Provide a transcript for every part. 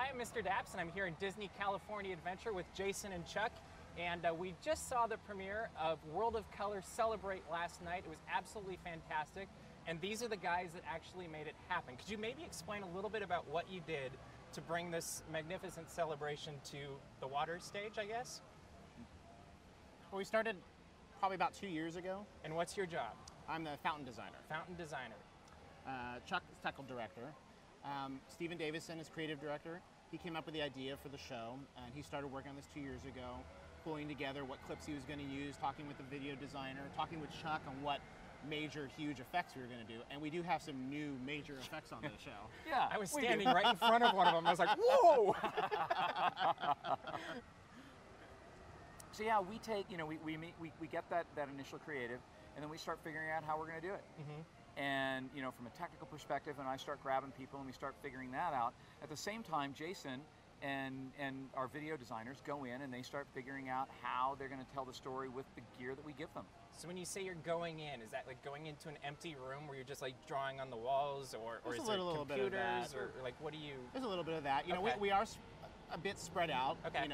Hi, I'm Mr. Daps, and I'm here in Disney California Adventure with Jason and Chuck. And we just saw the premiere of World of Color Celebrate last night. It was absolutely fantastic. And these are the guys that actually made it happen. Could you maybe explain a little bit about what you did to bring this magnificent celebration to the water stage, I guess? Well, we started probably about 2 years ago. And what's your job? I'm the fountain designer. Fountain designer. Chuck is technical director. Stephen Davison is creative director. He came up with the idea for the show, and he started working on this 2 years ago, pulling together what clips he was going to use, talking with the video designer, talking with Chuck on what major, huge effects we were going to do. And we do have some new major effects on the show. Yeah, I was standing right in front of one of them. I was like, whoa! So yeah, we take, we get that initial creative, and then we start figuring out how we're going to do it. Mm-hmm. And from a technical perspective, and I start grabbing people and we start figuring that out. At the same time, Jason and our video designers go in and they start figuring out how they're going to tell the story with the gear that we give them. So when you say you're going in, is that like going into an empty room where you're just like drawing on the walls, or is it little computers, bit of that. or like what do you? There's a little bit of that. Okay. We are a bit spread out. Okay.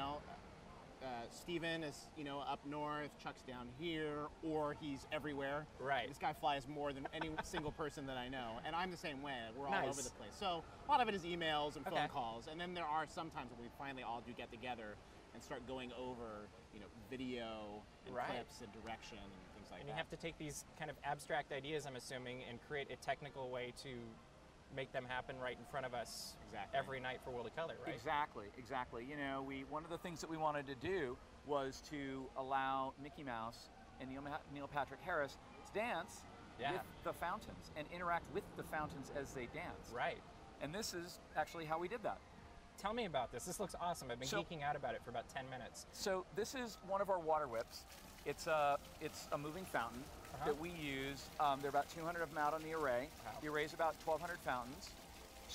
Stephen is, up north, Chuck's down here, or he's everywhere. Right. This guy flies more than any single person that I know, and I'm the same way. We're all Nice. over the place. So a lot of it is emails and Okay. phone calls, and then there are some times when we finally all do get together and start going over, video and Right. clips and direction and things like And that. you have to take these kind of abstract ideas, I'm assuming, and create a technical way to make them happen right in front of us Exactly. every night for World of Color, right? Exactly. One of the things that we wanted to do was to allow Mickey Mouse and Neil Patrick Harris to dance Yeah. with the fountains and interact with the fountains as they dance. Right. And this is actually how we did that. Tell me about this. This looks awesome. I've been So- geeking out about it for about 10 minutes. So this is one of our water whips. It's a moving fountain that we use. There are about 200 of them out on the array. Wow. The array is about 1,200 fountains.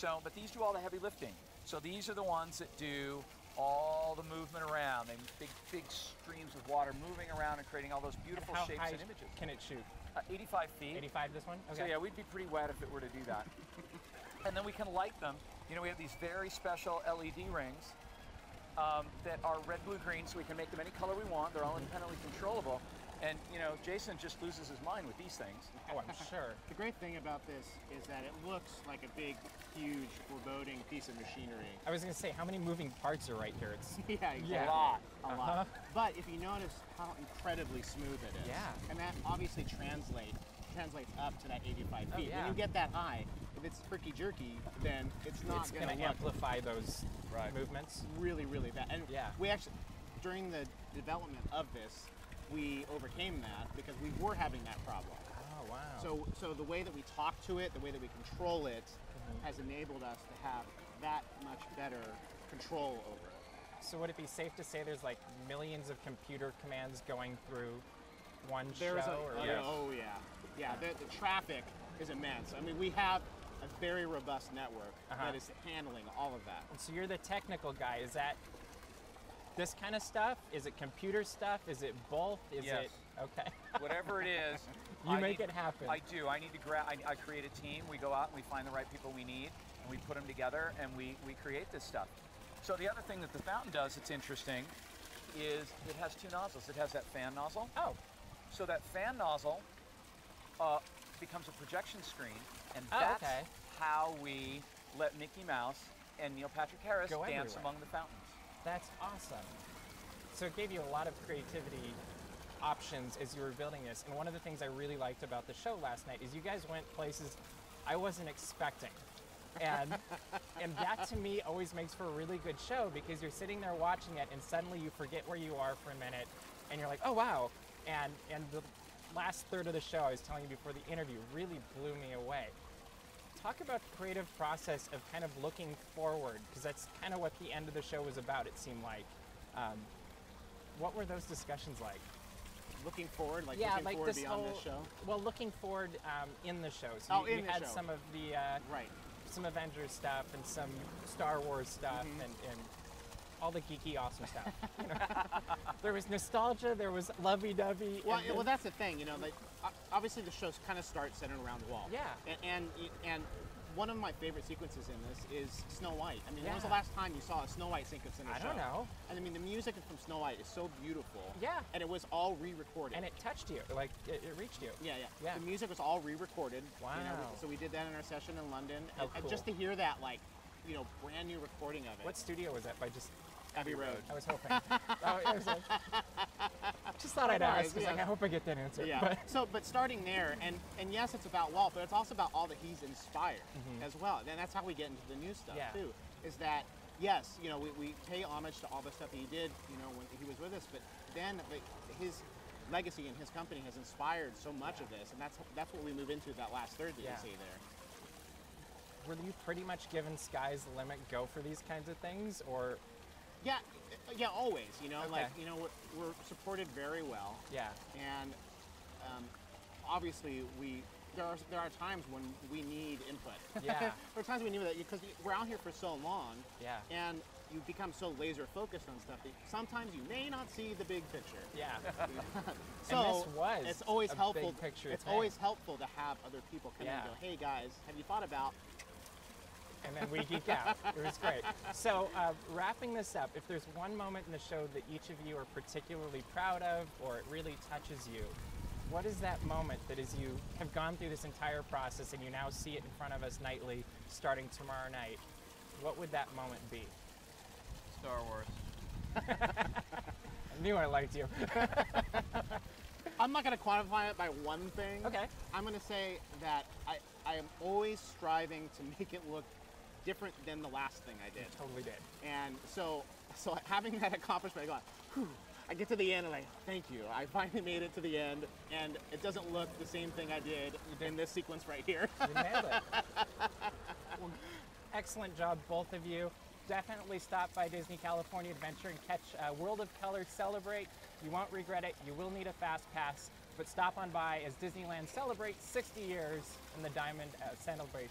But these do all the heavy lifting. So these are the ones that do all the movement around. They big streams of water moving around and creating all those beautiful How shapes high and images. can it shoot? 85 feet. 85 this one? Okay. So yeah, we'd be pretty wet if it were to do that. And then we can light them. We have these very special LED rings that are red, blue, green, so we can make them any color we want. They're all independently controllable. And Jason just loses his mind with these things. Oh, I'm sure. The great thing about this is that it looks like a big, huge, foreboding piece of machinery. I was going to say, how many moving parts are right here? It's Yeah, exactly. Yeah. A lot. But if you notice how incredibly smooth it is, Yeah. and that obviously translates up to that 85 feet. Oh, yeah. When you get that high, if it's herky-jerky, then it's not it's going going to to look amplify those movements. really, really bad. And Yeah. we actually, during the development of this, we overcame that because we were having that problem. Oh, wow. So the way that we talk to it, the way that we control it, has enabled us to have that much better control over it. So would it be safe to say there's like millions of computer commands going through one There's show? the traffic is immense. I mean, we have a very robust network that is handling all of that. So you're the technical guy. Is that this kind of stuff? Is it computer stuff? Is it both? Is Yes. it okay? Whatever it is, You make it happen. I do. I need to I create a team. We go out and we find the right people we need, and we put them together, and we create this stuff. So the other thing that the fountain does that's interesting is it has two nozzles. It has that fan nozzle. Oh, So that fan nozzle becomes a projection screen, and Oh, that's okay. how we let Mickey Mouse and Neil Patrick Harris Go dance everywhere. among the fountains. that's awesome. So it gave you a lot of creativity options as you were building this. And one of the things I really liked about the show last night is you guys went places I wasn't expecting. And that to me always makes for a really good show because you're sitting there watching it and suddenly you forget where you are for a minute and you're like, oh wow. And the last third of the show I was telling you before the interview really blew me away. Talk about the creative process of kind of looking forward, because that's kind of what the end of the show was about, it seemed like. What were those discussions like? Looking forward, looking like forward this beyond whole, this show. Well, looking forward in the show. So Oh, you in the had show. some of the Right. some Avengers stuff and some Star Wars stuff and all the geeky awesome stuff. There was nostalgia, there was lovey-dovey. Well, that's the thing, obviously the show kind of starts centered around the wall. Yeah. And one of my favorite sequences in this is Snow White. I mean, when was the Yeah. last time you saw a Snow White sequence in a I show? don't know. And I mean, the music from Snow White is so beautiful. Yeah. And it was all re-recorded. And it touched you, like it reached you. Yeah. Yeah. The music was all re-recorded. Wow. So we did that in our session in London. How And cool. just to hear that, like, brand new recording of it. What studio was that? By just Abbey Road. I was hoping. I was like, just thought I'd No worries, ask because yeah. I hope I get that answer. Yeah. But starting there, and yes, it's about Walt, but it's also about all that he's inspired as well. And that's how we get into the new stuff Yeah. too. Is that yes, we pay homage to all the stuff that he did, when he was with us, but then his legacy and his company has inspired so much of this, and that's what we move into that last third that Yeah. you see there. Were you pretty much given sky's the limit, go for these kinds of things, or Yeah, always. Okay. We're supported very well. yeah, And obviously there are times when we need input. Yeah. There are times we need that because we're out here for so long. Yeah. And you become so laser focused on stuff that sometimes you may not see the big picture. yeah, So And this was it's always a helpful. big picture It's thing. always helpful to have other people come in Yeah. and go, "Hey guys, have you thought about?" and then we geek out. It was great. So wrapping this up, if there's one moment in the show that each of you are particularly proud of, or it really touches you, what is that moment that as you have gone through this entire process and you now see it in front of us nightly, starting tomorrow night? What would that moment be? Star Wars. I knew I liked you. I'm not going to quantify it by one thing. Okay. I'm going to say that I am always striving to make it look different than the last thing I did. Totally did. And so having that accomplishment, I go, whew, I get to the end and like, thank you. I finally made it to the end, and it doesn't look the same thing I did in this sequence right here. You nailed it. Well, excellent job, both of you. Definitely stop by Disney California Adventure and catch World of Color Celebrate. You won't regret it. You will need a fast pass, but stop on by as Disneyland celebrates 60 years in the Diamond celebration.